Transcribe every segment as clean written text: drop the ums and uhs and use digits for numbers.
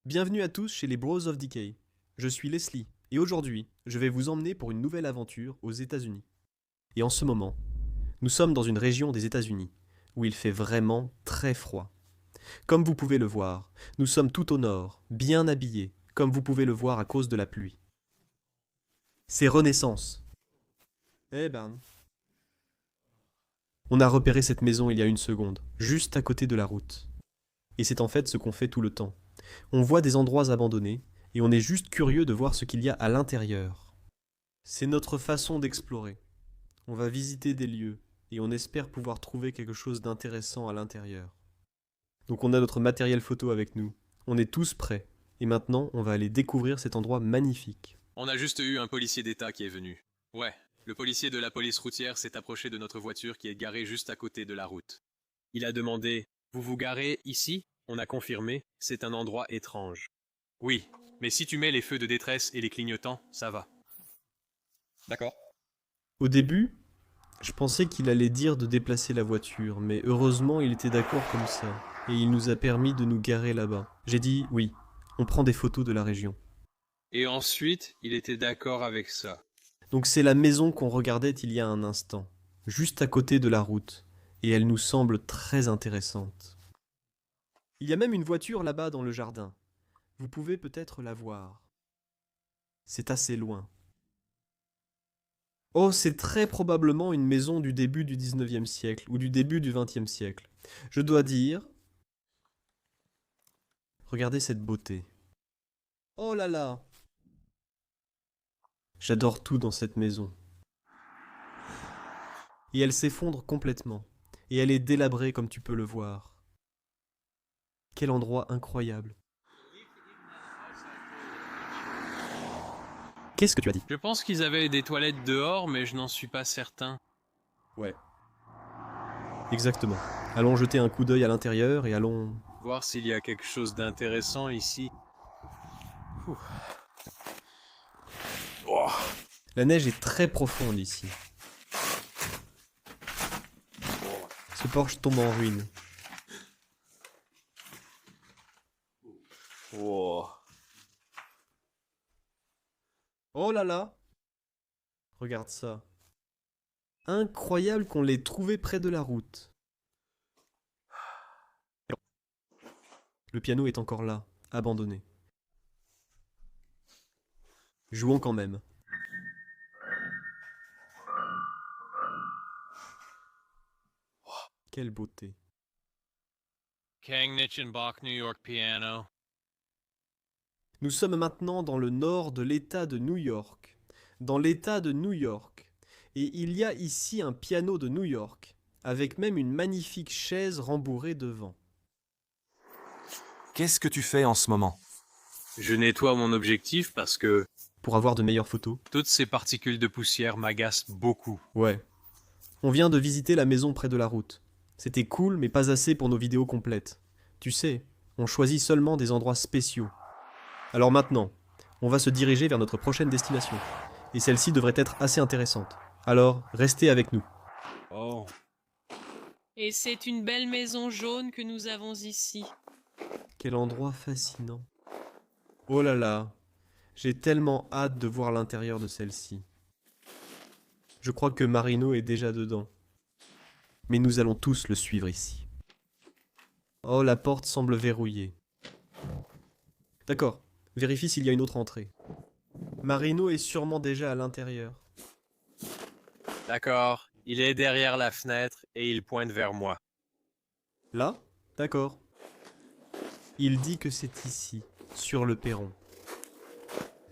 Bienvenue à tous chez les Bros of Decay. Je suis Leslie, et aujourd'hui, je vais vous emmener pour une nouvelle aventure aux États-Unis. Et en ce moment, nous sommes dans une région des États-Unis, où il fait vraiment très froid. Comme vous pouvez le voir, nous sommes tout au nord, bien habillés, comme vous pouvez le voir à cause de la pluie. C'est Renaissance. Eh ben. On a repéré cette maison il y a une seconde, juste à côté de la route. Et c'est en fait ce qu'on fait tout le temps. On voit des endroits abandonnés, et on est juste curieux de voir ce qu'il y a à l'intérieur. C'est notre façon d'explorer. On va visiter des lieux, et on espère pouvoir trouver quelque chose d'intéressant à l'intérieur. Donc on a notre matériel photo avec nous. On est tous prêts. Et maintenant, on va aller découvrir cet endroit magnifique. On a juste eu un policier d'État qui est venu. Ouais, le policier de la police routière s'est approché de notre voiture qui est garée juste à côté de la route. Il a demandé « Vous vous garez ici ?» On a confirmé « C'est un endroit étrange. » Oui, mais si tu mets les feux de détresse et les clignotants, ça va. D'accord. Au début, je pensais qu'il allait dire de déplacer la voiture, mais heureusement il était d'accord comme ça, et il nous a permis de nous garer là-bas. J'ai dit oui, on prend des photos de la région. Et ensuite, il était d'accord avec ça. Donc c'est la maison qu'on regardait il y a un instant, juste à côté de la route, et elle nous semble très intéressante. Il y a même une voiture là-bas dans le jardin. Vous pouvez peut-être la voir. C'est assez loin. Oh, c'est très probablement une maison du début du 19e siècle ou du début du 20e siècle. Je dois dire... Regardez cette beauté. Oh là là! J'adore tout dans cette maison. Et elle s'effondre complètement. Et elle est délabrée comme tu peux le voir. Quel endroit incroyable. Qu'est-ce que tu as dit? Je pense qu'ils avaient des toilettes dehors, mais je n'en suis pas certain. Ouais. Exactement. Allons jeter un coup d'œil à l'intérieur et allons... Voir s'il y a quelque chose d'intéressant ici. Ouh. Oh. La neige est très profonde ici. Ce porche tombe en ruine. Oh. Oh là là! Regarde ça. Incroyable qu'on l'ait trouvé près de la route. Le piano est encore là, abandonné. Jouons quand même. Quelle beauté. Kang-Nichenbach, New York piano. Nous sommes maintenant dans le nord de l'État de New York. Dans l'État de New York. Et il y a ici un piano de New York, avec même une magnifique chaise rembourrée devant. Qu'est-ce que tu fais en ce moment? Je nettoie mon objectif parce que Pour avoir de meilleures photos. toutes ces particules de poussière m'agacent beaucoup. Ouais. On vient de visiter la maison près de la route. C'était cool, mais pas assez pour nos vidéos complètes. Tu sais, on choisit seulement des endroits spéciaux. Alors maintenant, on va se diriger vers notre prochaine destination. Et celle-ci devrait être assez intéressante. Alors, restez avec nous. Oh. Et c'est une belle maison jaune que nous avons ici. Quel endroit fascinant. Oh là là, j'ai tellement hâte de voir l'intérieur de celle-ci. Je crois que Marino est déjà dedans. Mais nous allons tous le suivre ici. Oh, la porte semble verrouillée. D'accord, vérifie s'il y a une autre entrée. Marino est sûrement déjà à l'intérieur. D'accord, il est derrière la fenêtre et il pointe vers moi. Là? D'accord. Il dit que c'est ici, sur le perron.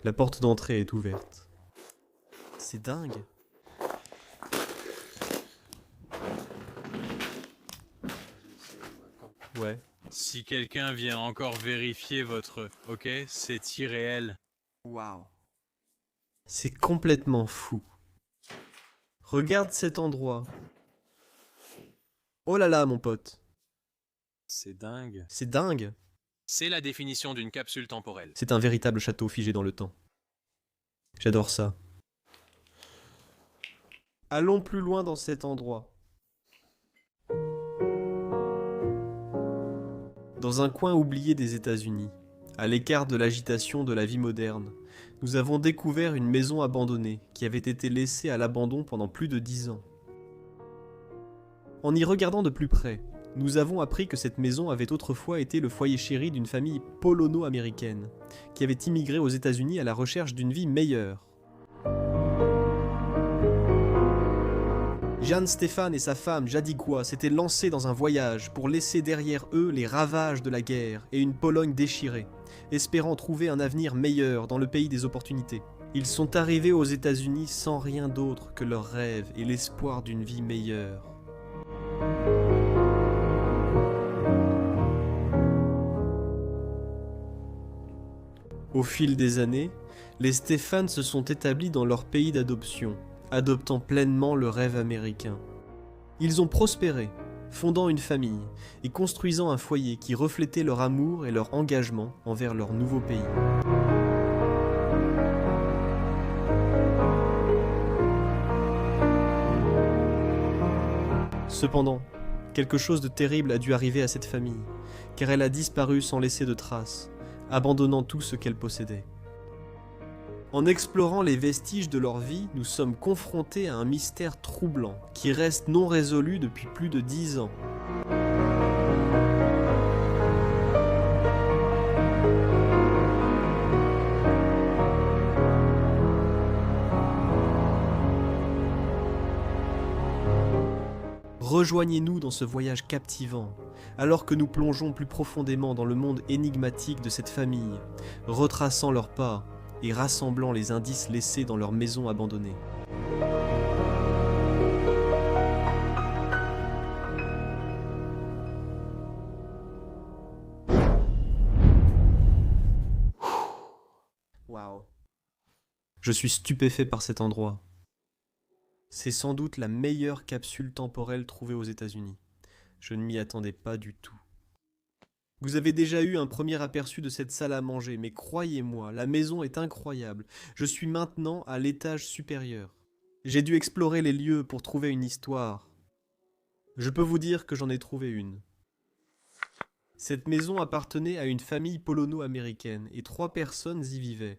La porte d'entrée est ouverte. C'est dingue. Ouais. Si quelqu'un vient encore vérifier votre OK, c'est irréel. Waouh. C'est complètement fou. Regarde cet endroit. Oh là là, mon pote. C'est dingue. C'est dingue. C'est la définition d'une capsule temporelle. C'est un véritable château figé dans le temps. J'adore ça. Allons plus loin dans cet endroit. Dans un coin oublié des États-Unis, À l'écart de l'agitation de la vie moderne, nous avons découvert une maison abandonnée qui avait été laissée à l'abandon pendant plus de 10 ans. En y regardant de plus près, nous avons appris que cette maison avait autrefois été le foyer chéri d'une famille polono-américaine, qui avait immigré aux États-Unis à la recherche d'une vie meilleure. Jan Stefan et sa femme Jadwiga s'étaient lancés dans un voyage pour laisser derrière eux les ravages de la guerre et une Pologne déchirée, espérant trouver un avenir meilleur dans le pays des opportunités. Ils sont arrivés aux États-Unis sans rien d'autre que leurs rêves et l'espoir d'une vie meilleure. Au fil des années, les Stefan se sont établis dans leur pays d'adoption, adoptant pleinement le rêve américain. Ils ont prospéré, fondant une famille et construisant un foyer qui reflétait leur amour et leur engagement envers leur nouveau pays. Cependant, quelque chose de terrible a dû arriver à cette famille, car elle a disparu sans laisser de traces, abandonnant tout ce qu'elle possédait. En explorant les vestiges de leur vie, nous sommes confrontés à un mystère troublant qui reste non résolu depuis plus de 10 ans. Rejoignez-nous dans ce voyage captivant, alors que nous plongeons plus profondément dans le monde énigmatique de cette famille, retraçant leurs pas et rassemblant les indices laissés dans leur maison abandonnée. Waouh. Je suis stupéfait par cet endroit. C'est sans doute la meilleure capsule temporelle trouvée aux États-Unis. Je ne m'y attendais pas du tout. Vous avez déjà eu un premier aperçu de cette salle à manger, mais croyez-moi, la maison est incroyable. Je suis maintenant à l'étage supérieur. J'ai dû explorer les lieux pour trouver une histoire. Je peux vous dire que j'en ai trouvé une. Cette maison appartenait à une famille polono-américaine et 3 personnes y vivaient.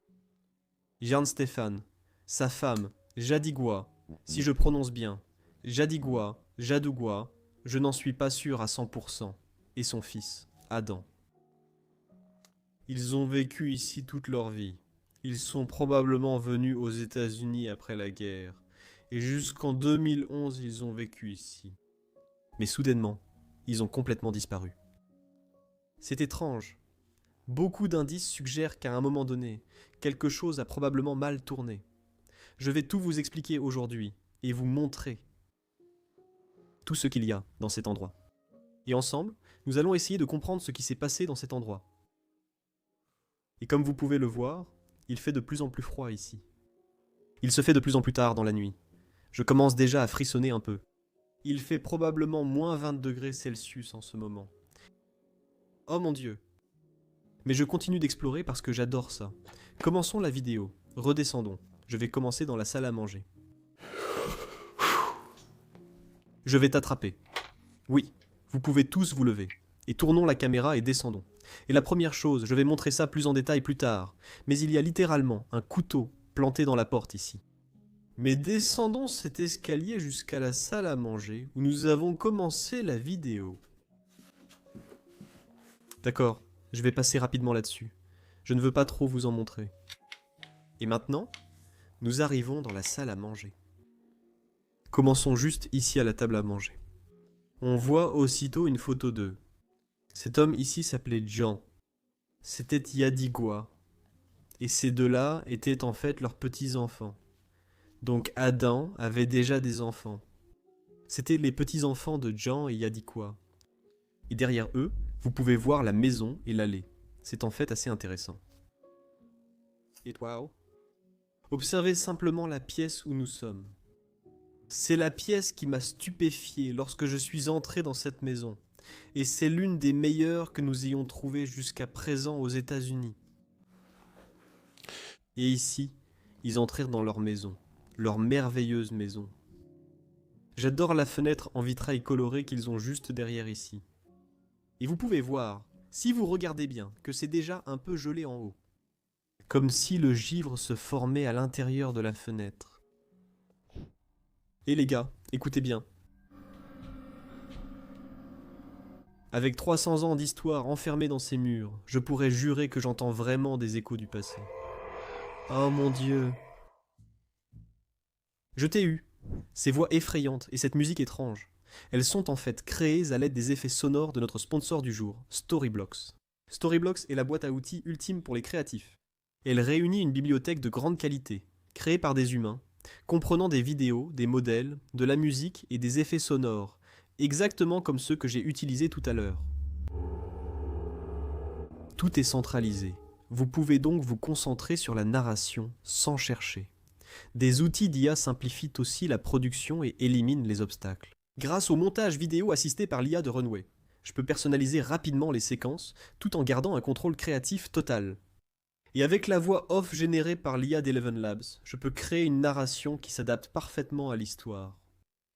Jan Stefan, sa femme, Jadwiga, si je prononce bien, Jadwiga, je n'en suis pas sûr à 100%, et son fils, Adam. Ils ont vécu ici toute leur vie. Ils sont probablement venus aux États-Unis après la guerre, et jusqu'en 2011 ils ont vécu ici. Mais soudainement, ils ont complètement disparu. C'est étrange. Beaucoup d'indices suggèrent qu'à un moment donné, quelque chose a probablement mal tourné. Je vais tout vous expliquer aujourd'hui et vous montrer tout ce qu'il y a dans cet endroit. Et ensemble, nous allons essayer de comprendre ce qui s'est passé dans cet endroit. Et comme vous pouvez le voir, il fait de plus en plus froid ici. Il se fait de plus en plus tard dans la nuit. Je commence déjà à frissonner un peu. Il fait probablement moins 20 degrés Celsius en ce moment. Oh mon Dieu! Mais je continue d'explorer parce que j'adore ça. Commençons la vidéo. Redescendons. Je vais commencer dans la salle à manger. Je vais t'attraper. Oui, vous pouvez tous vous lever. Et tournons la caméra et descendons. Et la première chose, je vais montrer ça plus en détail plus tard, mais il y a littéralement un couteau planté dans la porte ici. Mais descendons cet escalier jusqu'à la salle à manger où nous avons commencé la vidéo. D'accord, je vais passer rapidement là-dessus. Je ne veux pas trop vous en montrer. Et maintenant, nous arrivons dans la salle à manger. Commençons juste ici à la table à manger. On voit aussitôt une photo d'eux. Cet homme ici s'appelait Jan. C'était Jadwiga. Et ces deux-là étaient en fait leurs petits-enfants. Donc Adam avait déjà des enfants. C'étaient les petits-enfants de Jan et Jadwiga. Et derrière eux, vous pouvez voir la maison et l'allée. C'est en fait assez intéressant. Et wow. Observez simplement la pièce où nous sommes. C'est la pièce qui m'a stupéfié lorsque je suis entré dans cette maison. Et c'est l'une des meilleures que nous ayons trouvées jusqu'à présent aux États-Unis. Et ici, ils entrèrent dans leur maison, leur merveilleuse maison. J'adore la fenêtre en vitrail coloré qu'ils ont juste derrière ici. Et vous pouvez voir, Si vous regardez bien, que c'est déjà un peu gelé en haut. Comme si le givre se formait à l'intérieur de la fenêtre. Et les gars, écoutez bien. Avec 300 ans d'histoire enfermée dans ces murs, je pourrais jurer que j'entends vraiment des échos du passé. Oh mon Dieu. Je t'ai eu. Ces voix effrayantes et cette musique étrange. Elles sont en fait créées à l'aide des effets sonores de notre sponsor du jour, Storyblocks. Storyblocks est la boîte à outils ultime pour les créatifs. Elle réunit une bibliothèque de grande qualité, créée par des humains, comprenant des vidéos, des modèles, de la musique et des effets sonores, exactement comme ceux que j'ai utilisés tout à l'heure. Tout est centralisé. Vous pouvez donc vous concentrer sur la narration sans chercher. Des outils d'IA simplifient aussi la production et éliminent les obstacles. Grâce au montage vidéo assisté par l'IA de Runway, je peux personnaliser rapidement les séquences tout en gardant un contrôle créatif total. Et avec la voix off générée par l'IA d'Eleven Labs, je peux créer une narration qui s'adapte parfaitement à l'histoire.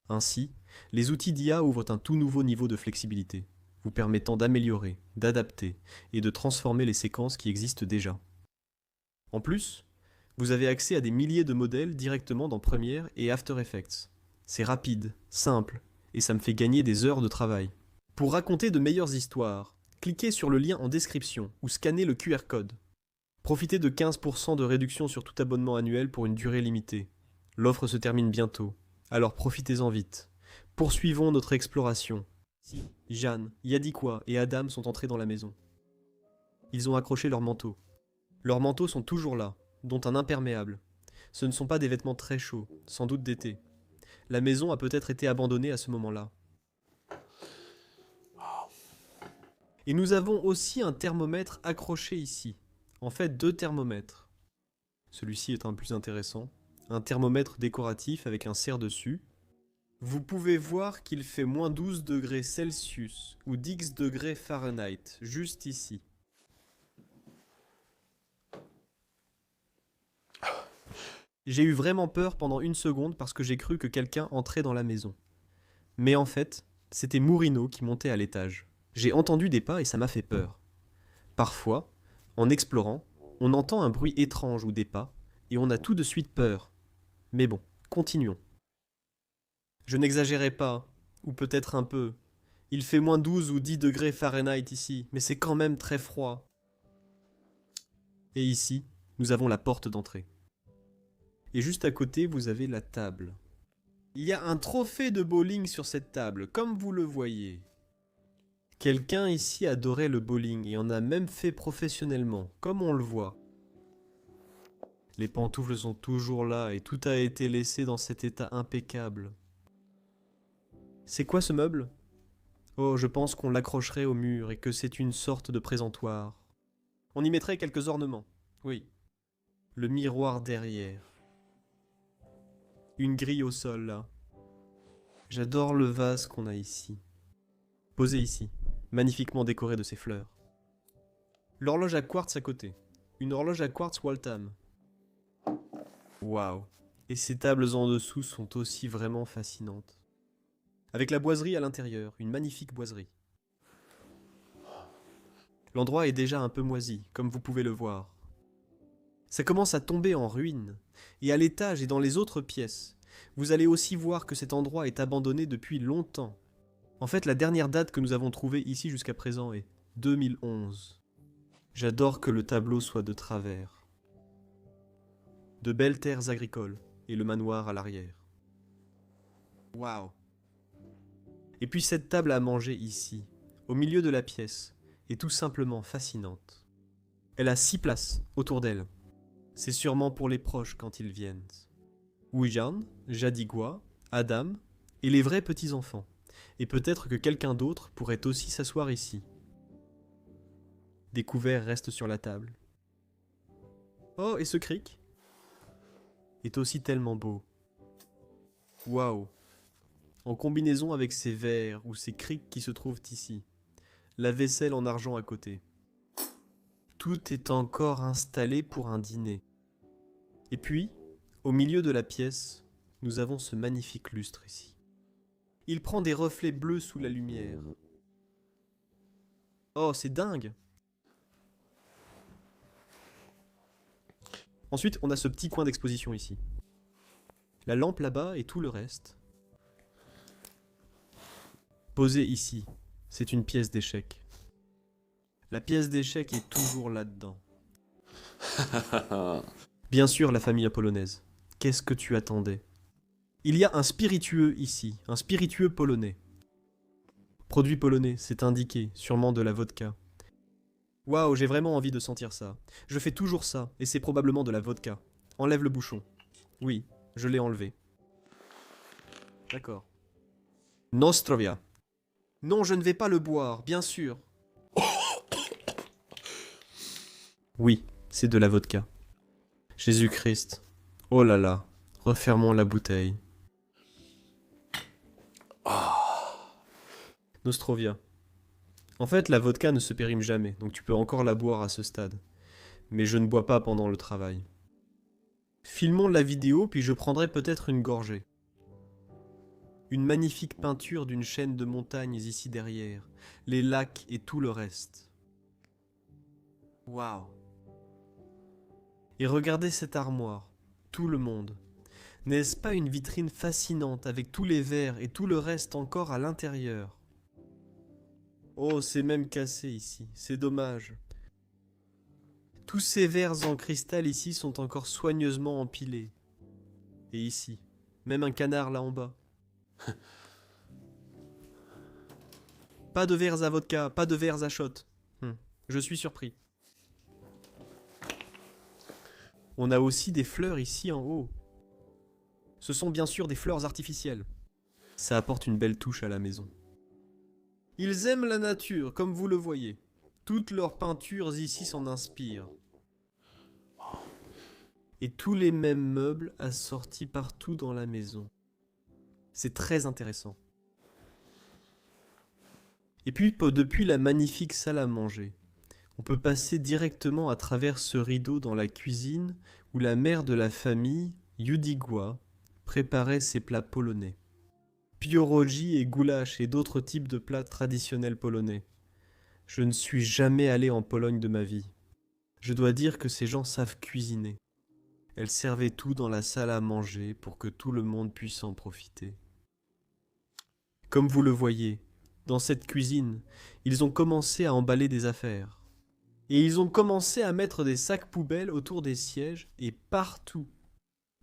Ainsi, les outils d'IA ouvrent un tout nouveau niveau de flexibilité, vous permettant d'améliorer, d'adapter et de transformer les séquences qui existent déjà. En plus, vous avez accès à des milliers de modèles directement dans Premiere et After Effects. C'est rapide, simple, et ça me fait gagner des heures de travail. Pour raconter de meilleures histoires, cliquez sur le lien en description ou scannez le QR code. Profitez de 15% de réduction sur tout abonnement annuel pour une durée limitée. L'offre se termine bientôt, alors profitez-en vite. Poursuivons notre exploration. Jeanne, Yadikwa et Adam sont entrés dans la maison. Ils ont accroché leurs manteaux. Leurs manteaux sont toujours là, dont un imperméable. Ce ne sont pas des vêtements très chauds, sans doute d'été. La maison a peut-être été abandonnée à ce moment-là. Et nous avons aussi un thermomètre accroché ici. En fait, 2 thermomètres. Celui-ci est un plus intéressant. Un thermomètre décoratif avec un cerf dessus. Vous pouvez voir qu'il fait moins 12 degrés Celsius ou 10 degrés Fahrenheit, juste ici. J'ai eu vraiment peur pendant 1 seconde parce que j'ai cru que quelqu'un entrait dans la maison. Mais en fait, c'était Mourinho qui montait à l'étage. J'ai entendu des pas et ça m'a fait peur. Parfois, en explorant, on entend un bruit étrange ou des pas, et on a tout de suite peur. Mais bon, continuons. Je n'exagérais pas, ou peut-être un peu. Il fait moins 12 ou 10 degrés Fahrenheit ici, mais c'est quand même très froid. Et ici, nous avons la porte d'entrée. Et juste à côté, vous avez la table. Il y a un trophée de bowling sur cette table, comme vous le voyez. Quelqu'un ici adorait le bowling et en a même fait professionnellement, comme on le voit. Les pantoufles sont toujours là et tout a été laissé dans cet état impeccable. C'est quoi ce meuble ? Oh, je pense qu'on l'accrocherait au mur et que c'est une sorte de présentoir. On y mettrait quelques ornements, oui. Le miroir derrière. Une grille au sol, là. J'adore le vase qu'on a ici. Posé ici, magnifiquement décoré de ses fleurs. L'horloge à quartz à côté. Une horloge à quartz Waltham. Waouh. Et ces tables en dessous sont aussi vraiment fascinantes. Avec la boiserie à l'intérieur, une magnifique boiserie. L'endroit est déjà un peu moisi, comme vous pouvez le voir. Ça commence à tomber en ruine, et à l'étage et dans les autres pièces, vous allez aussi voir que cet endroit est abandonné depuis longtemps. En fait, la dernière date que nous avons trouvée ici jusqu'à présent est 2011. J'adore que le tableau soit de travers. De belles terres agricoles, et le manoir à l'arrière. Waouh! Et puis cette table à manger ici, au milieu de la pièce, est tout simplement fascinante. Elle a 6 places autour d'elle. C'est sûrement pour les proches quand ils viennent. Ouijan, Jadigua, Adam et les vrais petits-enfants. Et peut-être que quelqu'un d'autre pourrait aussi s'asseoir ici. Des couverts restent sur la table. Oh, et ce cric est aussi tellement beau. Waouh! En combinaison avec ces verres ou ces crics qui se trouvent ici. La vaisselle en argent à côté. Tout est encore installé pour un dîner. Et puis, au milieu de la pièce, nous avons ce magnifique lustre ici. Il prend des reflets bleus sous la lumière. Oh, c'est dingue. Ensuite, on a ce petit coin d'exposition ici. La lampe là-bas et tout le reste. Posée ici, c'est une pièce d'échec. La pièce d'échec est toujours là-dedans. Bien sûr, la famille polonaise. Qu'est-ce que tu attendais? Il y a un spiritueux ici, un spiritueux polonais. Produit polonais, c'est indiqué, sûrement de la vodka. Waouh, j'ai vraiment envie de sentir ça. Je fais toujours ça, et c'est probablement de la vodka. Enlève le bouchon. Oui, je l'ai enlevé. D'accord. Nostrovia. Non, je ne vais pas le boire, bien sûr. Oui, c'est de la vodka. Jésus-Christ. Oh là là, refermons la bouteille. Nostrovia. En fait, la vodka ne se périme jamais, donc tu peux encore la boire à ce stade. Mais je ne bois pas pendant le travail. Filmons la vidéo, puis je prendrai peut-être une gorgée. Une magnifique peinture d'une chaîne de montagnes ici derrière, les lacs et tout le reste. Waouh! Et regardez cette armoire, tout le monde. N'est-ce pas une vitrine fascinante avec tous les verres et tout le reste encore à l'intérieur? Oh, c'est même cassé ici, c'est dommage. Tous ces verres en cristal ici sont encore soigneusement empilés. Et ici, même un canard là en bas. Pas de verres à vodka, pas de verres à shot. Je suis surpris. On a aussi des fleurs ici en haut. Ce sont bien sûr des fleurs artificielles. Ça apporte une belle touche à la maison. Ils aiment la nature, comme vous le voyez. Toutes leurs peintures ici s'en inspirent. Et tous les mêmes meubles assortis partout dans la maison. C'est très intéressant. Et puis, depuis la magnifique salle à manger, on peut passer directement à travers ce rideau dans la cuisine où la mère de la famille, Judigła, préparait ses plats polonais. Pierogi et goulash et d'autres types de plats traditionnels polonais. Je ne suis jamais allé en Pologne de ma vie. Je dois dire que ces gens savent cuisiner. Elle servait tout dans la salle à manger pour que tout le monde puisse en profiter. Comme vous le voyez, dans cette cuisine, ils ont commencé à emballer des affaires. Et ils ont commencé à mettre des sacs poubelles autour des sièges et partout.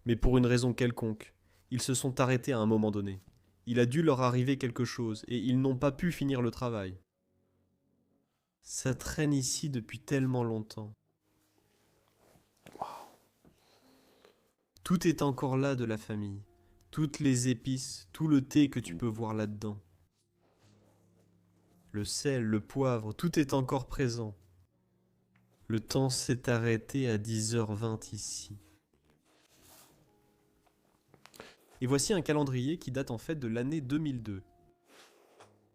Mais pour une raison quelconque, ils se sont arrêtés à un moment donné. Il a dû leur arriver quelque chose et ils n'ont pas pu finir le travail. Ça traîne ici depuis tellement longtemps. Tout est encore là de la famille. Toutes les épices, tout le thé que tu peux voir là-dedans. Le sel, le poivre, tout est encore présent. Le temps s'est arrêté à 10h20 ici. Et voici un calendrier qui date en fait de l'année 2002.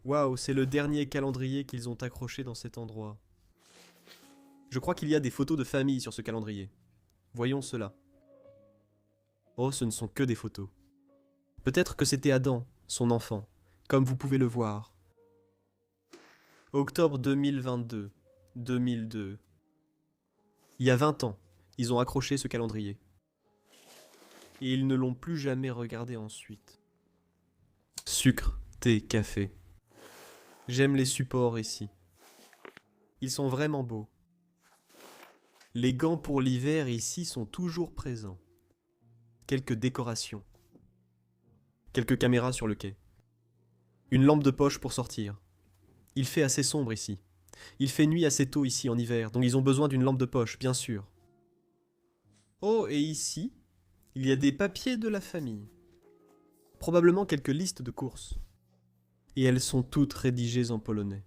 Waouh, c'est le dernier calendrier qu'ils ont accroché dans cet endroit. Je crois qu'il y a des photos de famille sur ce calendrier. Voyons cela. Oh, ce ne sont que des photos. Peut-être que c'était Adam, son enfant, comme vous pouvez le voir. Octobre 2022, 2002. Il y a 20 ans, ils ont accroché ce calendrier. Et ils ne l'ont plus jamais regardé ensuite. Sucre, thé, café. J'aime les supports ici. Ils sont vraiment beaux. Les gants pour l'hiver ici sont toujours présents. Quelques décorations. Quelques caméras sur le quai. Une lampe de poche pour sortir. Il fait assez sombre ici. Il fait nuit assez tôt ici en hiver, donc ils ont besoin d'une lampe de poche, bien sûr. Oh, et ici, il y a des papiers de la famille. Probablement quelques listes de courses. Et elles sont toutes rédigées en polonais.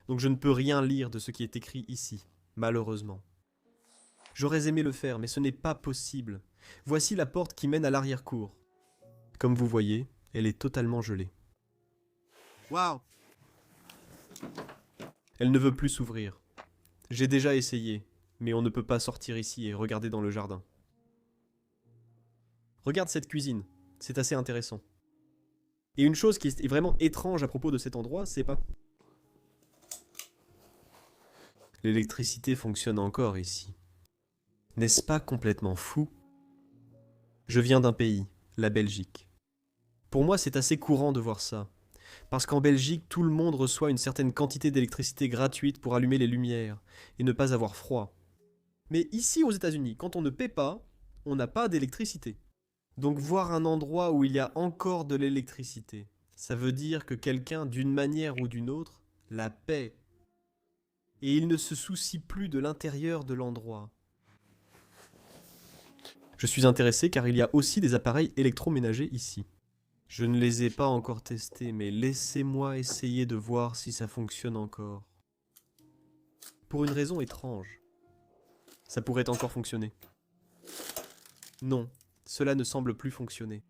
Donc je ne peux rien lire de ce qui est écrit ici, malheureusement. J'aurais aimé le faire, mais ce n'est pas possible. Voici la porte qui mène à l'arrière-cour. Comme vous voyez, elle est totalement gelée. Waouh! Elle ne veut plus s'ouvrir. J'ai déjà essayé, mais on ne peut pas sortir ici et regarder dans le jardin. Regarde cette cuisine, c'est assez intéressant. Et une chose qui est vraiment étrange à propos de cet endroit, c'est pas... L'électricité fonctionne encore ici. N'est-ce pas complètement fou? Je viens d'un pays, la Belgique. Pour moi, c'est assez courant de voir ça. Parce qu'en Belgique, tout le monde reçoit une certaine quantité d'électricité gratuite pour allumer les lumières et ne pas avoir froid. Mais ici aux États-Unis, quand on ne paie pas, on n'a pas d'électricité. Donc voir un endroit où il y a encore de l'électricité, ça veut dire que quelqu'un, d'une manière ou d'une autre, la paie. Et il ne se soucie plus de l'intérieur de l'endroit. Je suis intéressé car il y a aussi des appareils électroménagers ici. Je ne les ai pas encore testés, mais laissez-moi essayer de voir si ça fonctionne encore. Pour une raison étrange. Ça pourrait encore fonctionner. Non, cela ne semble plus fonctionner.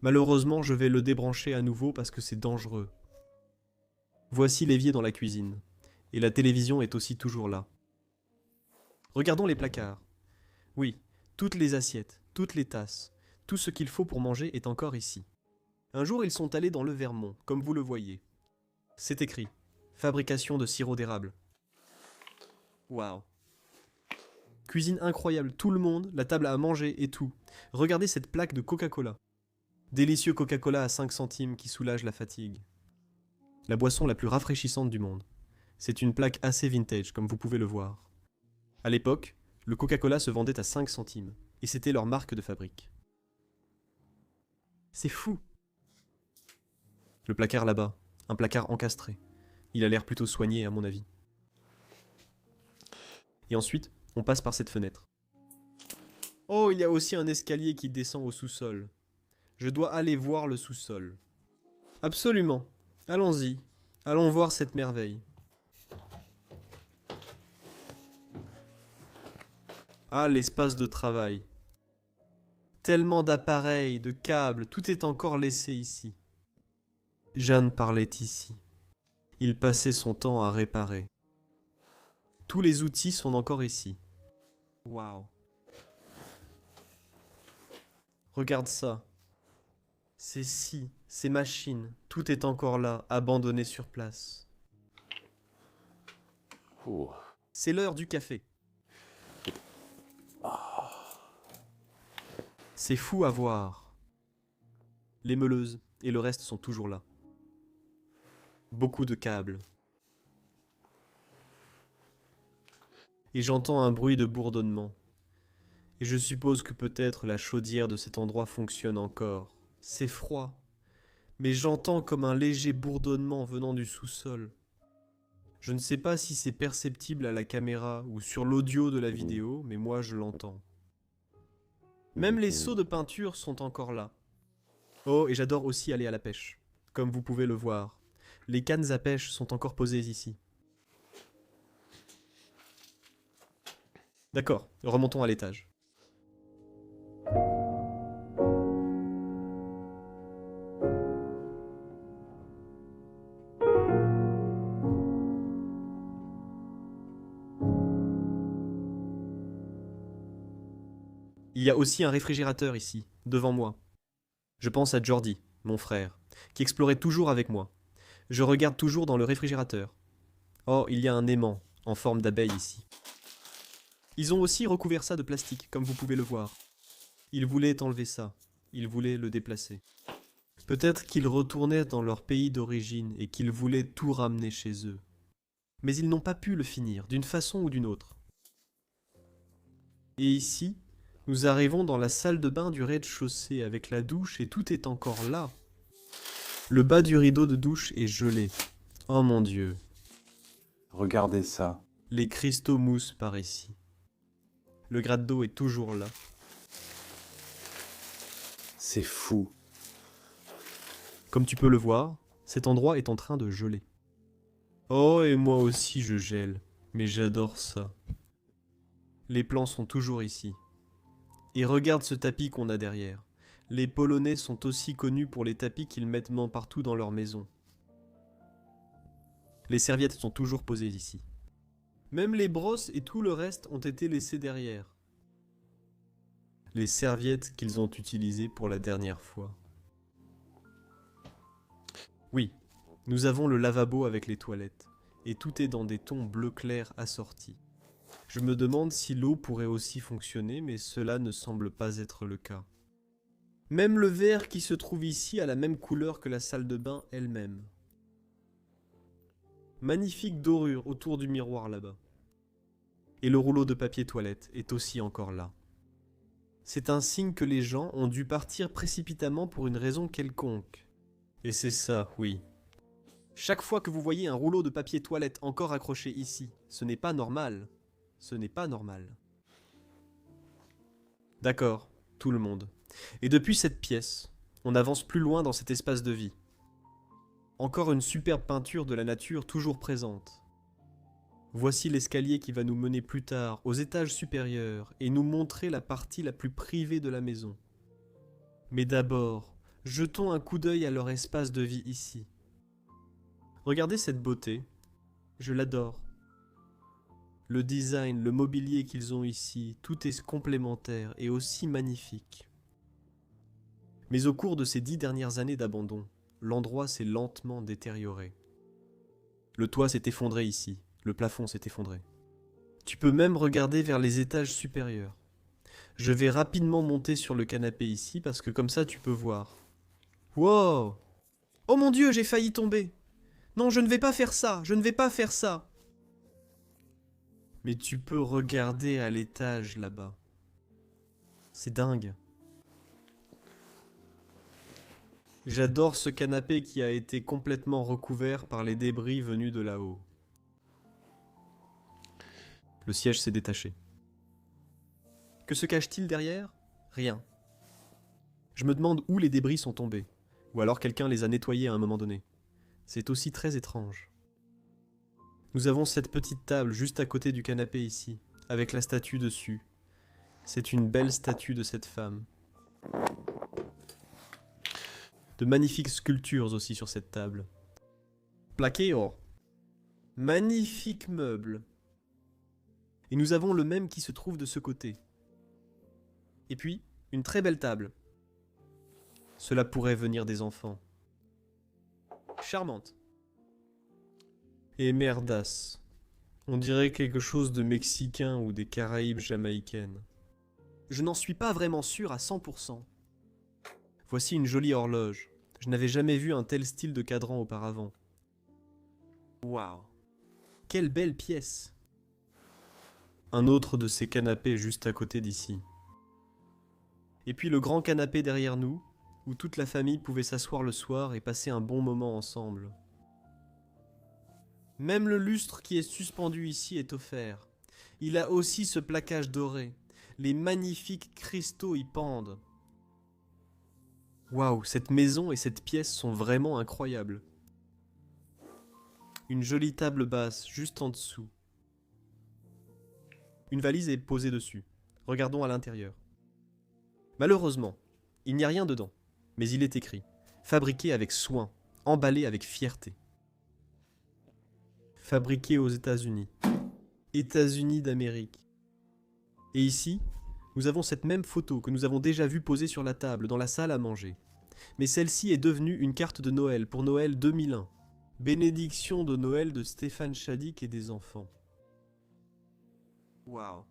Malheureusement, je vais le débrancher à nouveau parce que c'est dangereux. Voici l'évier dans la cuisine. Et la télévision est aussi toujours là. Regardons les placards. Oui, toutes les assiettes, toutes les tasses, tout ce qu'il faut pour manger est encore ici. Un jour, ils sont allés dans le Vermont, comme vous le voyez. C'est écrit « Fabrication de sirop d'érable ». Waouh. Cuisine incroyable, tout le monde, la table à manger et tout. Regardez cette plaque de Coca-Cola. Délicieux Coca-Cola à 5 centimes qui soulage la fatigue. La boisson la plus rafraîchissante du monde. C'est une plaque assez vintage, comme vous pouvez le voir. À l'époque, le Coca-Cola se vendait à 5 centimes, et c'était leur marque de fabrique. C'est fou. Le placard là-bas, un placard encastré. Il a l'air plutôt soigné à mon avis. Et ensuite, on passe par cette fenêtre. Oh, il y a aussi un escalier qui descend au sous-sol. Je dois aller voir le sous-sol. Absolument. Allons-y. Allons voir cette merveille. Ah, l'espace de travail. Tellement d'appareils, de câbles, tout est encore laissé ici. Jeanne parlait ici. Il passait son temps à réparer. Tous les outils sont encore ici. Waouh. Regarde ça. Ces scies, ces machines, tout est encore là, abandonné sur place. Ouh. C'est l'heure du café. C'est fou à voir. Les meuleuses et le reste sont toujours là. Beaucoup de câbles. Et j'entends un bruit de bourdonnement. Et je suppose que peut-être la chaudière de cet endroit fonctionne encore. C'est froid. Mais j'entends comme un léger bourdonnement venant du sous-sol. Je ne sais pas si c'est perceptible à la caméra ou sur l'audio de la vidéo, mais moi je l'entends. Même les seaux de peinture sont encore là. Oh, et j'adore aussi aller à la pêche. Comme vous pouvez le voir. Les cannes à pêche sont encore posées ici. D'accord, remontons à l'étage. Il y a aussi un réfrigérateur ici, devant moi. Je pense à Jordi, mon frère, qui explorait toujours avec moi. Je regarde toujours dans le réfrigérateur. Oh, il y a un aimant, en forme d'abeille ici. Ils ont aussi recouvert ça de plastique, comme vous pouvez le voir. Ils voulaient enlever ça. Ils voulaient le déplacer. Peut-être qu'ils retournaient dans leur pays d'origine et qu'ils voulaient tout ramener chez eux. Mais ils n'ont pas pu le finir, d'une façon ou d'une autre. Et ici, nous arrivons dans la salle de bain du rez-de-chaussée avec la douche et tout est encore là. Le bas du rideau de douche est gelé. Oh mon Dieu. Regardez ça. Les cristaux moussent par ici. Le gratte d'eau est toujours là. C'est fou. Comme tu peux le voir, cet endroit est en train de geler. Oh, et moi aussi je gèle, mais j'adore ça. Les plans sont toujours ici. Et regarde ce tapis qu'on a derrière. Les Polonais sont aussi connus pour les tapis qu'ils mettent partout dans leur maison. Les serviettes sont toujours posées ici. Même les brosses et tout le reste ont été laissés derrière. Les serviettes qu'ils ont utilisées pour la dernière fois. Oui, nous avons le lavabo avec les toilettes. et tout est dans des tons bleu clair assortis. Je me demande si l'eau pourrait aussi fonctionner, mais cela ne semble pas être le cas. Même le verre qui se trouve ici a la même couleur que la salle de bain elle-même. Magnifique dorure autour du miroir là-bas. Et le rouleau de papier toilette est aussi encore là. C'est un signe que les gens ont dû partir précipitamment pour une raison quelconque. Et c'est ça, oui. Chaque fois que vous voyez un rouleau de papier toilette encore accroché ici, ce n'est pas normal. Ce n'est pas normal. D'accord, tout le monde. Et depuis cette pièce, on avance plus loin dans cet espace de vie. Encore une superbe peinture de la nature toujours présente. Voici l'escalier qui va nous mener plus tard aux étages supérieurs et nous montrer la partie la plus privée de la maison. Mais d'abord, jetons un coup d'œil à leur espace de vie ici. Regardez cette beauté, je l'adore. Le design, le mobilier qu'ils ont ici, tout est complémentaire et aussi magnifique. Mais au cours de ces 10 dernières années d'abandon, l'endroit s'est lentement détérioré. Le toit s'est effondré ici, le plafond s'est effondré. Tu peux même regarder vers les étages supérieurs. Je vais rapidement monter sur le canapé ici parce que comme ça tu peux voir. Wow! Oh mon Dieu, j'ai failli tomber! Non, je ne vais pas faire ça, je ne vais pas faire ça! Mais tu peux regarder à l'étage là-bas. C'est dingue. J'adore ce canapé qui a été complètement recouvert par les débris venus de là-haut. Le siège s'est détaché. Que se cache-t-il derrière? Rien. Je me demande où les débris sont tombés. Ou alors quelqu'un les a nettoyés à un moment donné. C'est aussi très étrange. Nous avons cette petite table juste à côté du canapé ici, avec la statue dessus. C'est une belle statue de cette femme. De magnifiques sculptures aussi sur cette table. Plaqué or. Magnifique meuble. Et nous avons le même qui se trouve de ce côté. Et puis, une très belle table. Cela pourrait venir des enfants. Charmante. Et merdasse. On dirait quelque chose de mexicain ou des Caraïbes jamaïcaines. Je n'en suis pas vraiment sûr à 100%. Voici une jolie horloge. Je n'avais jamais vu un tel style de cadran auparavant. Waouh. Quelle belle pièce. Un autre de ces canapés juste à côté d'ici. Et puis le grand canapé derrière nous, où toute la famille pouvait s'asseoir le soir et passer un bon moment ensemble. Même le lustre qui est suspendu ici est offert. Il a aussi ce plaquage doré. Les magnifiques cristaux y pendent. Waouh, cette maison et cette pièce sont vraiment incroyables. Une jolie table basse juste en dessous. Une valise est posée dessus. Regardons à l'intérieur. Malheureusement, il n'y a rien dedans, mais il est écrit « Fabriqué avec soin, emballé avec fierté ». Fabriqué aux États-Unis. États-Unis d'Amérique. Et ici, nous avons cette même photo que nous avons déjà vue posée sur la table dans la salle à manger. Mais celle-ci est devenue une carte de Noël pour Noël 2001. Bénédiction de Noël de Stéphane Chadik et des enfants. Waouh.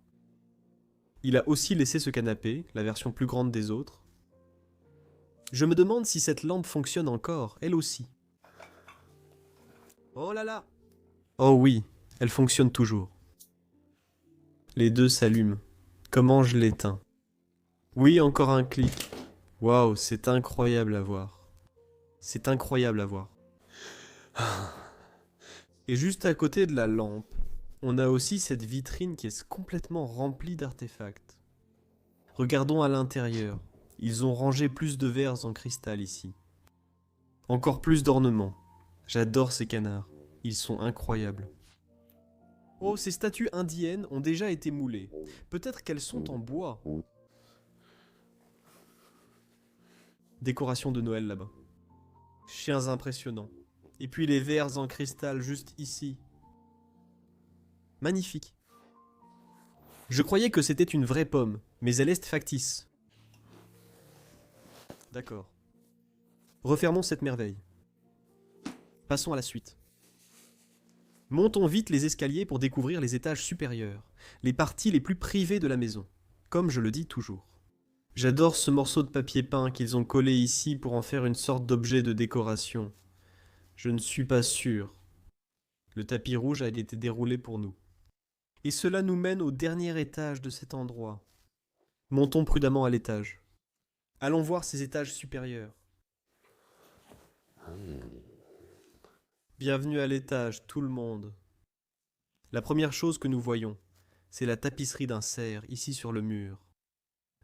Il a aussi laissé ce canapé, la version plus grande des autres. Je me demande si cette lampe fonctionne encore, elle aussi. Oh là là! Oh oui, elle fonctionne toujours. Les deux s'allument. Comment je l'éteins? Oui, encore un clic. Waouh, c'est incroyable à voir. C'est incroyable à voir. Et juste à côté de la lampe, on a aussi cette vitrine qui est complètement remplie d'artefacts. Regardons à l'intérieur. Ils ont rangé plus de verres en cristal ici. Encore plus d'ornements. J'adore ces canards. Ils sont incroyables. Oh, ces statues indiennes ont déjà été moulées. Peut-être qu'elles sont en bois. Décoration de Noël là-bas. Chiens impressionnants. Et puis les verres en cristal juste ici. Magnifique. Je croyais que c'était une vraie pomme, mais elle est factice. D'accord. Refermons cette merveille. Passons à la suite. Montons vite les escaliers pour découvrir les étages supérieurs, les parties les plus privées de la maison, comme je le dis toujours. J'adore ce morceau de papier peint qu'ils ont collé ici pour en faire une sorte d'objet de décoration. Je ne suis pas sûr. Le tapis rouge a été déroulé pour nous. Et cela nous mène au dernier étage de cet endroit. Montons prudemment à l'étage. Allons voir ces étages supérieurs. Bienvenue à l'étage, tout le monde. La première chose que nous voyons, c'est la tapisserie d'un cerf ici sur le mur.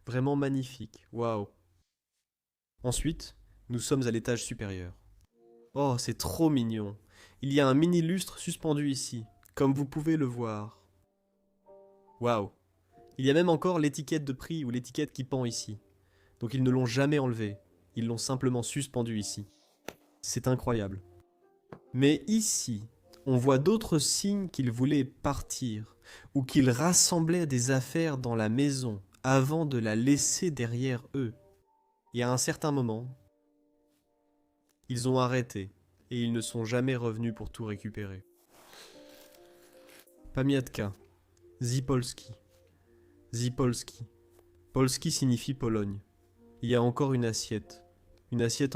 Vraiment magnifique, waouh. Ensuite, nous sommes à l'étage supérieur. Oh, c'est trop mignon. Il y a un mini lustre suspendu ici, comme vous pouvez le voir. Waouh. Il y a même encore l'étiquette de prix ou l'étiquette qui pend ici. Donc ils ne l'ont jamais enlevé, ils l'ont simplement suspendu ici. C'est incroyable. Mais ici, on voit d'autres signes qu'ils voulaient partir, ou qu'ils rassemblaient des affaires dans la maison avant de la laisser derrière eux. Et à un certain moment, ils ont arrêté, et ils ne sont jamais revenus pour tout récupérer. Pamiatka, Zipolski. Zipolski. Polski signifie Pologne. Il y a encore une assiette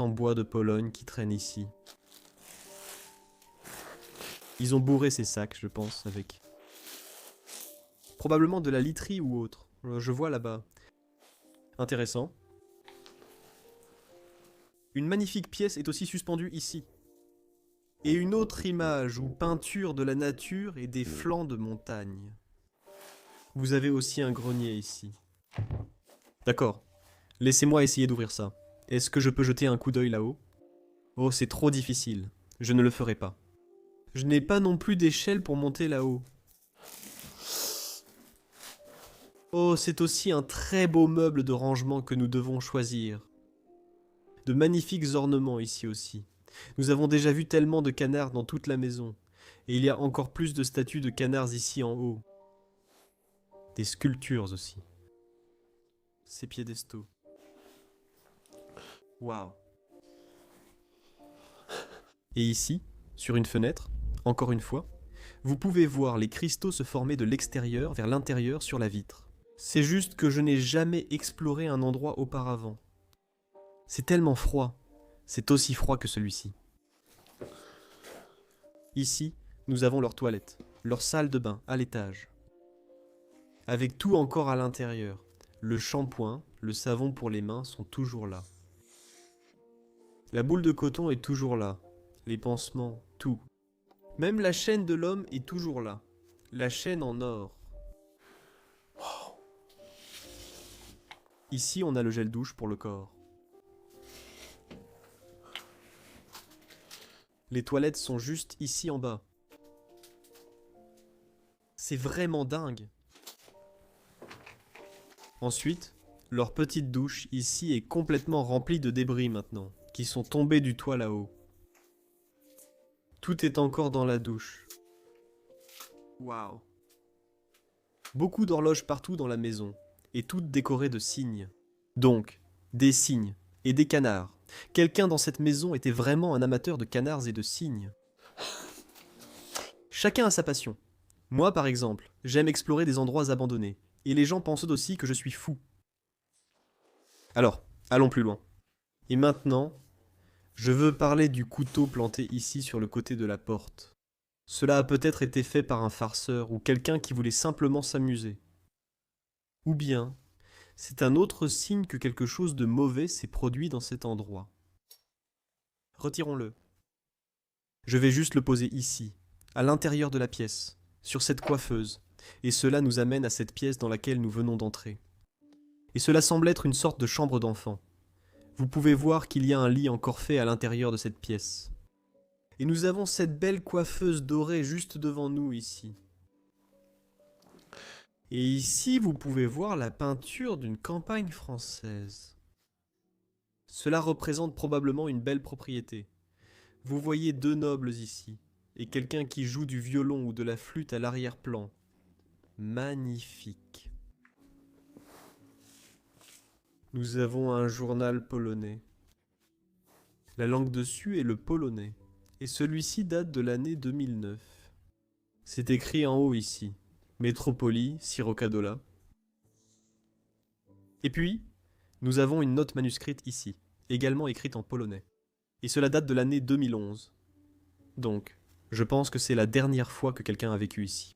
en bois de Pologne qui traîne ici. Ils ont bourré ces sacs, je pense, avec probablement de la literie ou autre. Je vois là-bas. Intéressant. Une magnifique pièce est aussi suspendue ici. Et une autre image ou peinture de la nature et des flancs de montagne. Vous avez aussi un grenier ici. D'accord. Laissez-moi essayer d'ouvrir ça. Est-ce que je peux jeter un coup d'œil là-haut? Oh, c'est trop difficile. Je ne le ferai pas. Je n'ai pas non plus d'échelle pour monter là-haut. Oh, c'est aussi un très beau meuble de rangement que nous devons choisir. De magnifiques ornements ici aussi. Nous avons déjà vu tellement de canards dans toute la maison. Et il y a encore plus de statues de canards ici en haut. Des sculptures aussi. Ces piédestaux. Waouh. Et ici, sur une fenêtre, encore une fois, vous pouvez voir les cristaux se former de l'extérieur vers l'intérieur sur la vitre. C'est juste que je n'ai jamais exploré un endroit auparavant. C'est tellement froid. C'est aussi froid que celui-ci. Ici, nous avons leur toilette, leur salle de bain à l'étage. Avec tout encore à l'intérieur. Le shampoing, le savon pour les mains sont toujours là. La boule de coton est toujours là. Les pansements, tout. Même la chaîne de l'homme est toujours là. La chaîne en or. Ici, on a le gel douche pour le corps. Les toilettes sont juste ici en bas. C'est vraiment dingue. Ensuite, leur petite douche ici est complètement remplie de débris maintenant, qui sont tombés du toit là-haut. Tout est encore dans la douche. Waouh. Beaucoup d'horloges partout dans la maison, et toutes décorées de cygnes. Donc, des cygnes et des canards. Quelqu'un dans cette maison était vraiment un amateur de canards et de cygnes. Chacun a sa passion. Moi, par exemple, j'aime explorer des endroits abandonnés, et les gens pensent aussi que je suis fou. Alors, allons plus loin. Et maintenant, je veux parler du couteau planté ici sur le côté de la porte. Cela a peut-être été fait par un farceur ou quelqu'un qui voulait simplement s'amuser. Ou bien, c'est un autre signe que quelque chose de mauvais s'est produit dans cet endroit. Retirons-le. Je vais juste le poser ici, à l'intérieur de la pièce, sur cette coiffeuse, et cela nous amène à cette pièce dans laquelle nous venons d'entrer. Et cela semble être une sorte de chambre d'enfant. Vous pouvez voir qu'il y a un lit encore fait à l'intérieur de cette pièce. Et nous avons cette belle coiffeuse dorée juste devant nous ici. Et ici, vous pouvez voir la peinture d'une campagne française. Cela représente probablement une belle propriété. Vous voyez deux nobles ici, et quelqu'un qui joue du violon ou de la flûte à l'arrière-plan. Magnifique. Nous avons un journal polonais. La langue dessus est le polonais, et celui-ci date de l'année 2009. C'est écrit en haut ici. Metropoli, Sirocadola. Et puis, nous avons une note manuscrite ici, également écrite en polonais. Et cela date de l'année 2011. Donc, je pense que c'est la dernière fois que quelqu'un a vécu ici.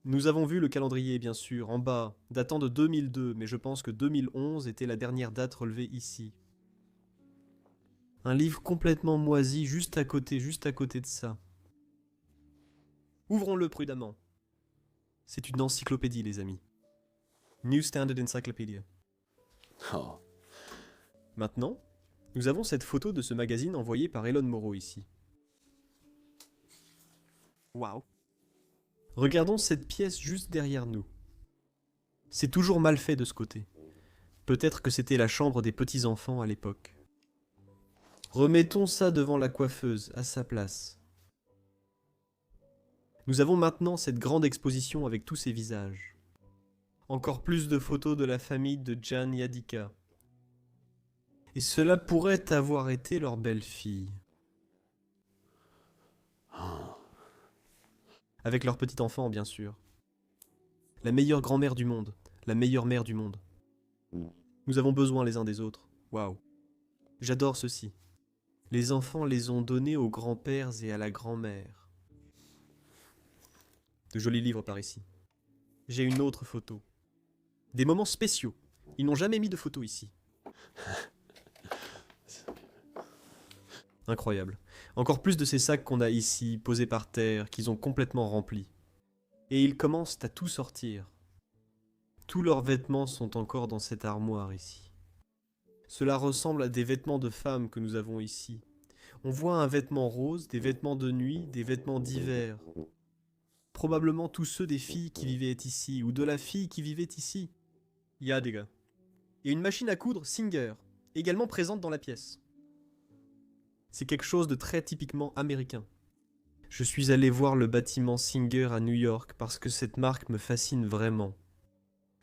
Nous avons vu le calendrier, bien sûr, en bas, datant de 2002, mais je pense que 2011 était la dernière date relevée ici. Un livre complètement moisi juste à côté de ça. Ouvrons-le prudemment. C'est une encyclopédie, les amis. New Standard Encyclopedia. Oh. Maintenant, nous avons cette photo de ce magazine envoyé par Elon Moreau ici. Waouh. Regardons cette pièce juste derrière nous. C'est toujours mal fait de ce côté. Peut-être que c'était la chambre des petits-enfants à l'époque. Remettons ça devant la coiffeuse, à sa place. Nous avons maintenant cette grande exposition avec tous ces visages. Encore plus de photos de la famille de Jan Yadika. Et cela pourrait avoir été leur belle-fille. Avec leur petit enfant, bien sûr. La meilleure grand-mère du monde. La meilleure mère du monde. Nous avons besoin les uns des autres. Waouh. J'adore ceci. Les enfants les ont donnés aux grands-pères et à la grand-mère. De jolis livres par ici. J'ai une autre photo. Des moments spéciaux. Ils n'ont jamais mis de photo ici. Incroyable. Encore plus de ces sacs qu'on a ici, posés par terre, qu'ils ont complètement remplis. Et ils commencent à tout sortir. Tous leurs vêtements sont encore dans cette armoire ici. Cela ressemble à des vêtements de femmes que nous avons ici. On voit un vêtement rose, des vêtements de nuit, des vêtements d'hiver. Probablement tous ceux des filles qui vivaient ici, ou de la fille qui vivait ici. Ya des gars. Et une machine à coudre Singer, également présente dans la pièce. C'est quelque chose de très typiquement américain. Je suis allé voir le bâtiment Singer à New York parce que cette marque me fascine vraiment.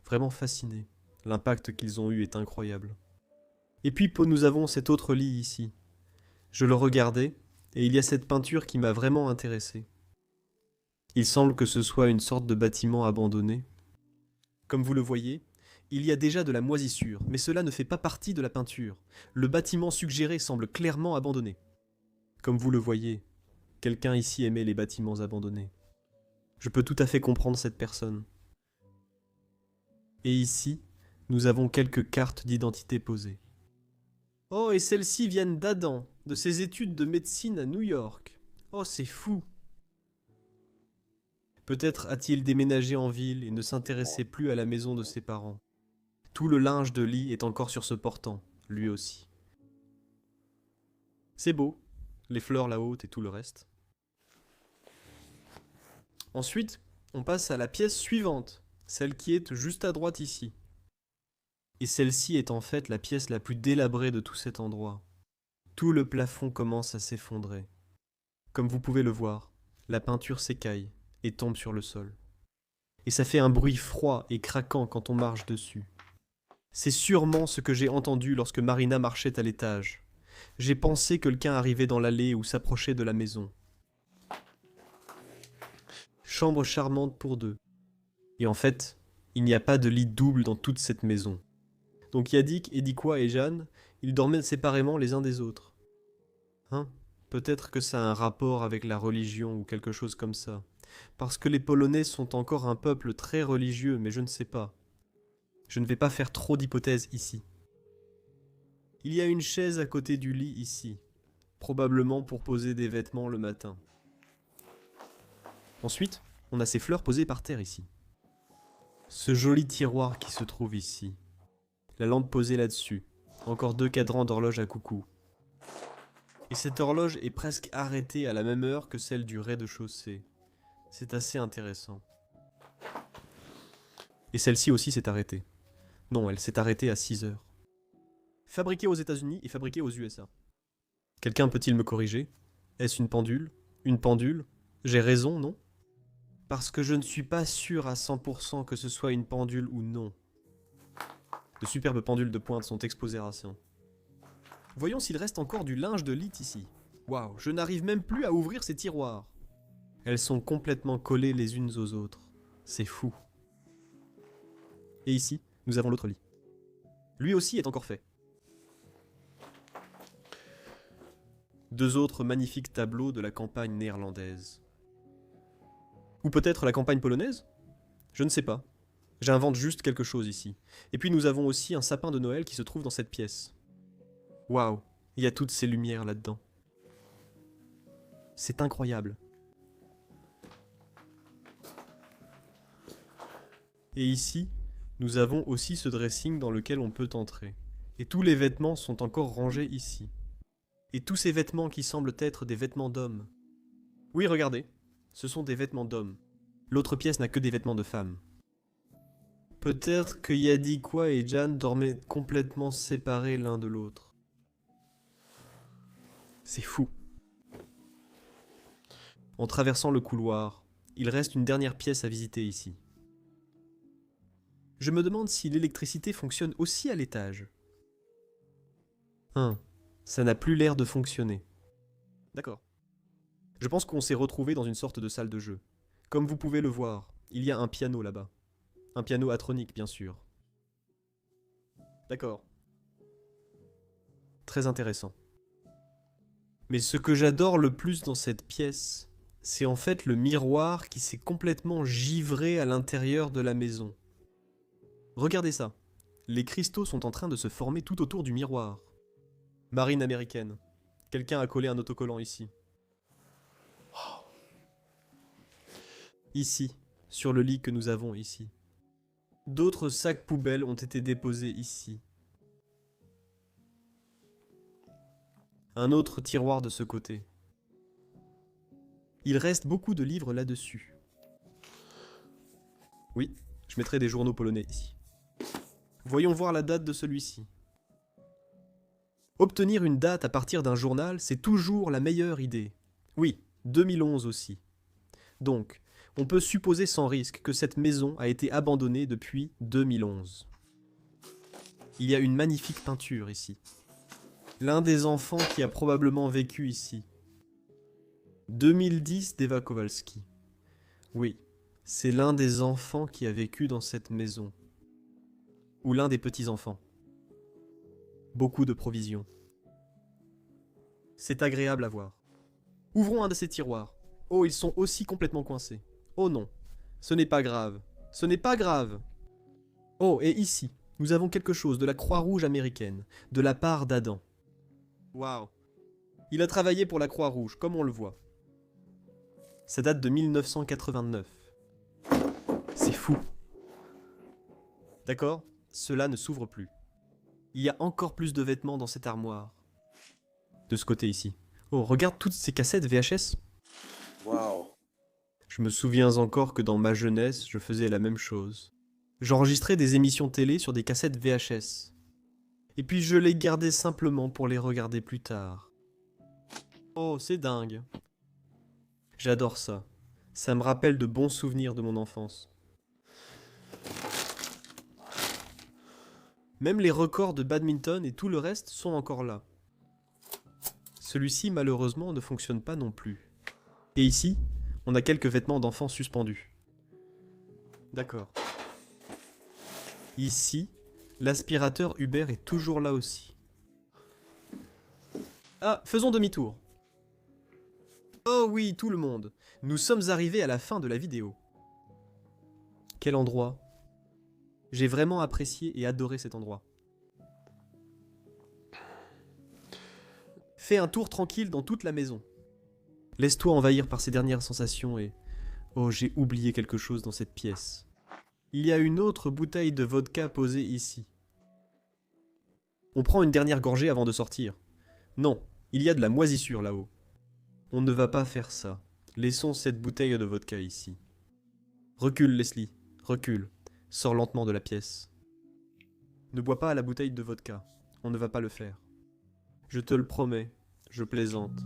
Vraiment fasciné. L'impact qu'ils ont eu est incroyable. Et puis nous avons cet autre lit ici. Je le regardais, et il y a cette peinture qui m'a vraiment intéressé. Il semble que ce soit une sorte de bâtiment abandonné. Comme vous le voyez, il y a déjà de la moisissure, mais cela ne fait pas partie de la peinture. Le bâtiment suggéré semble clairement abandonné. Comme vous le voyez, quelqu'un ici aimait les bâtiments abandonnés. Je peux tout à fait comprendre cette personne. Et ici, nous avons quelques cartes d'identité posées. Oh, et celles-ci viennent d'Adam, de ses études de médecine à New York. Oh, c'est fou. Peut-être a-t-il déménagé en ville et ne s'intéressait plus à la maison de ses parents. Tout le linge de lit est encore sur ce portant, lui aussi. C'est beau, les fleurs là-haut et tout le reste. Ensuite, on passe à la pièce suivante, celle qui est juste à droite ici. Et celle-ci est en fait la pièce la plus délabrée de tout cet endroit. Tout le plafond commence à s'effondrer. Comme vous pouvez le voir, la peinture s'écaille et tombe sur le sol. Et ça fait un bruit froid et craquant quand on marche dessus. C'est sûrement ce que j'ai entendu lorsque Marina marchait à l'étage. J'ai pensé que quelqu'un arrivait dans l'allée ou s'approchait de la maison. Chambre charmante pour deux. Et en fait, il n'y a pas de lit double dans toute cette maison. Donc Yadik, Edikwa et Jeanne, ils dormaient séparément les uns des autres. Hein ? Peut-être que ça a un rapport avec la religion ou quelque chose comme ça. Parce que les Polonais sont encore un peuple très religieux, mais je ne sais pas. Je ne vais pas faire trop d'hypothèses ici. Il y a une chaise à côté du lit ici, probablement pour poser des vêtements le matin. Ensuite, on a ces fleurs posées par terre ici. Ce joli tiroir qui se trouve ici. La lampe posée là-dessus. Encore 2 cadrans d'horloge à coucou. Et cette horloge est presque arrêtée à la même heure que celle du rez-de-chaussée. C'est assez intéressant. Et celle-ci aussi s'est arrêtée. Non, elle s'est arrêtée à 6 heures. Fabriquée aux États-Unis et fabriquée aux USA. Quelqu'un peut-il me corriger? Est-ce une pendule? Une pendule? J'ai raison, non? Parce que je ne suis pas sûr à 100% que ce soit une pendule ou non. De superbes pendules de pointe sont exposées à ça. Voyons s'il reste encore du linge de lit ici. Waouh, je n'arrive même plus à ouvrir ces tiroirs. Elles sont complètement collées les unes aux autres. C'est fou. Et ici, nous avons l'autre lit. Lui aussi est encore fait. Deux autres magnifiques tableaux de la campagne néerlandaise. Ou peut-être la campagne polonaise? Je ne sais pas. J'invente juste quelque chose ici. Et puis nous avons aussi un sapin de Noël qui se trouve dans cette pièce. Waouh, il y a toutes ces lumières là-dedans. C'est incroyable. Et ici, nous avons aussi ce dressing dans lequel on peut entrer. Et tous les vêtements sont encore rangés ici. Et tous ces vêtements qui semblent être des vêtements d'hommes. Oui, regardez, ce sont des vêtements d'hommes. L'autre pièce n'a que des vêtements de femmes. Peut-être que Yadikwa et Jan dormaient complètement séparés l'un de l'autre. C'est fou. En traversant le couloir, il reste une dernière pièce à visiter ici. Je me demande si l'électricité fonctionne aussi à l'étage. Ça n'a plus l'air de fonctionner. D'accord. Je pense qu'on s'est retrouvé dans une sorte de salle de jeu. Comme vous pouvez le voir, il y a un piano là-bas. Un piano atronique, bien sûr. D'accord. Très intéressant. Mais ce que j'adore le plus dans cette pièce, c'est en fait le miroir qui s'est complètement givré à l'intérieur de la maison. Regardez ça. Les cristaux sont en train de se former tout autour du miroir. Marine américaine. Quelqu'un a collé un autocollant ici. Ici, sur le lit que nous avons ici. D'autres sacs poubelles ont été déposés ici. Un autre tiroir de ce côté. Il reste beaucoup de livres là-dessus. Oui, je mettrai des journaux polonais ici. Voyons voir la date de celui-ci. Obtenir une date à partir d'un journal, c'est toujours la meilleure idée. Oui, 2011 aussi. Donc, on peut supposer sans risque que cette maison a été abandonnée depuis 2011. Il y a une magnifique peinture ici. L'un des enfants qui a probablement vécu ici. 2010 d'Eva Kowalski. Oui, c'est l'un des enfants qui a vécu dans cette maison. Ou l'un des petits-enfants. Beaucoup de provisions. C'est agréable à voir. Ouvrons un de ces tiroirs. Oh, ils sont aussi complètement coincés. Oh non, ce n'est pas grave. Ce n'est pas grave. Oh, et ici, nous avons quelque chose de la Croix-Rouge américaine, de la part d'Adam. Waouh. Il a travaillé pour la Croix-Rouge, comme on le voit. Ça date de 1989. C'est fou. D'accord, cela ne s'ouvre plus. Il y a encore plus de vêtements dans cette armoire. De ce côté ici. Oh, regarde toutes ces cassettes VHS. Waouh. Je me souviens encore que dans ma jeunesse, je faisais la même chose. J'enregistrais des émissions télé sur des cassettes VHS. Et puis je les gardais simplement pour les regarder plus tard. Oh, c'est dingue. J'adore ça. Ça me rappelle de bons souvenirs de mon enfance. Même les records de badminton et tout le reste sont encore là. Celui-ci, malheureusement, ne fonctionne pas non plus. Et ici, on a quelques vêtements d'enfants suspendus. D'accord. Ici, l'aspirateur Uber est toujours là aussi. Ah, faisons demi-tour. Oh oui, tout le monde. Nous sommes arrivés à la fin de la vidéo. Quel endroit. J'ai vraiment apprécié et adoré cet endroit. Fais un tour tranquille dans toute la maison. Laisse-toi envahir par ces dernières sensations et... Oh, j'ai oublié quelque chose dans cette pièce. Il y a une autre bouteille de vodka posée ici. On prend une dernière gorgée avant de sortir. Non, il y a de la moisissure là-haut. On ne va pas faire ça. Laissons cette bouteille de vodka ici. Recule, Leslie. Recule. Sors lentement de la pièce. Ne bois pas à la bouteille de vodka. On ne va pas le faire. Je te le promets. Je plaisante.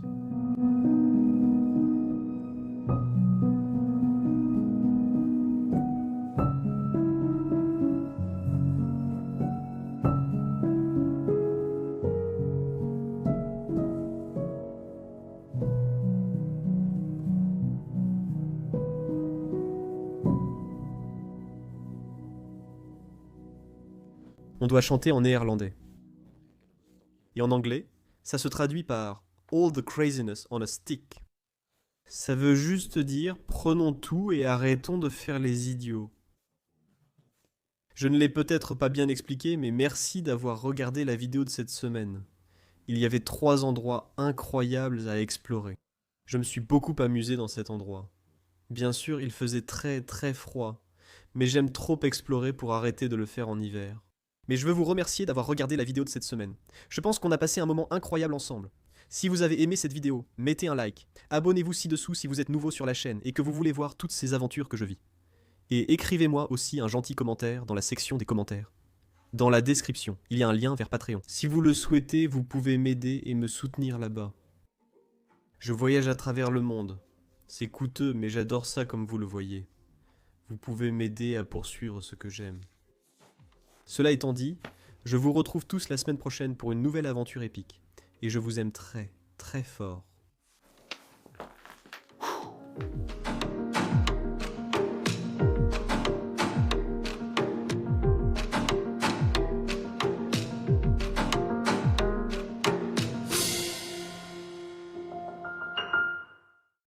On doit chanter en néerlandais. Et en anglais, ça se traduit par All the craziness on a stick. Ça veut juste dire prenons tout et arrêtons de faire les idiots. Je ne l'ai peut-être pas bien expliqué, mais merci d'avoir regardé la vidéo de cette semaine. Il y avait 3 endroits incroyables à explorer. Je me suis beaucoup amusé dans cet endroit. Bien sûr, il faisait très très froid, mais j'aime trop explorer pour arrêter de le faire en hiver. Mais je veux vous remercier d'avoir regardé la vidéo de cette semaine. Je pense qu'on a passé un moment incroyable ensemble. Si vous avez aimé cette vidéo, mettez un like. Abonnez-vous ci-dessous si vous êtes nouveau sur la chaîne et que vous voulez voir toutes ces aventures que je vis. Et écrivez-moi aussi un gentil commentaire dans la section des commentaires. Dans la description, il y a un lien vers Patreon. Si vous le souhaitez, vous pouvez m'aider et me soutenir là-bas. Je voyage à travers le monde. C'est coûteux, mais j'adore ça comme vous le voyez. Vous pouvez m'aider à poursuivre ce que j'aime. Cela étant dit, je vous retrouve tous la semaine prochaine pour une nouvelle aventure épique. Et je vous aime très, très fort.